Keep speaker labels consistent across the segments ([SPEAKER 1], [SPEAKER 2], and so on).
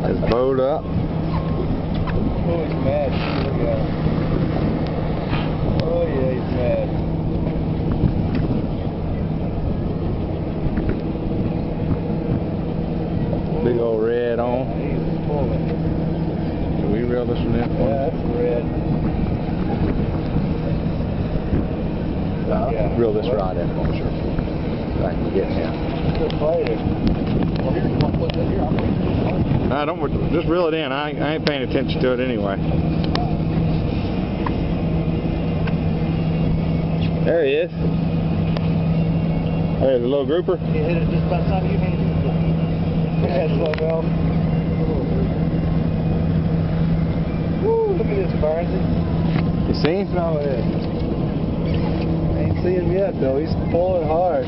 [SPEAKER 1] It's bowed up.
[SPEAKER 2] Oh, he's mad. Look at him. Oh, yeah, he's mad.
[SPEAKER 1] Big old red on.
[SPEAKER 2] Yeah, he's pulling.
[SPEAKER 1] Can we reel this one in?
[SPEAKER 2] Yeah, that's red.
[SPEAKER 1] Yeah. Reel this rod in for sure. So I can get him.
[SPEAKER 2] Good fighter.
[SPEAKER 1] I don't. Just reel it in. I ain't paying attention to it anyway. There he is. There's a little grouper.
[SPEAKER 2] He hit it just by the time you hit it. Yeah, slow down. Woo, look at this, Fernsy.
[SPEAKER 1] You seen?
[SPEAKER 2] No, it is. Ain't seen him yet, though. He's pulling hard.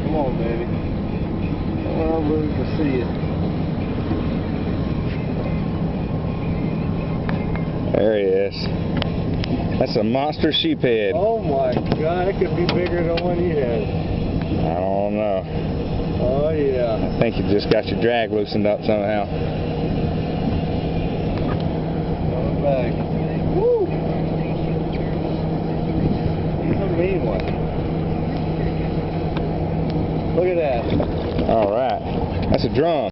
[SPEAKER 2] Come on, baby. I'm rooting to see it.
[SPEAKER 1] There he is. That's a monster sheephead.
[SPEAKER 2] Oh my God, it could be bigger than one he had.
[SPEAKER 1] I don't know.
[SPEAKER 2] Oh yeah.
[SPEAKER 1] I think you just got your drag loosened up somehow.
[SPEAKER 2] Coming back. Woo! He's a mean one. Look at that.
[SPEAKER 1] All right. That's a drum.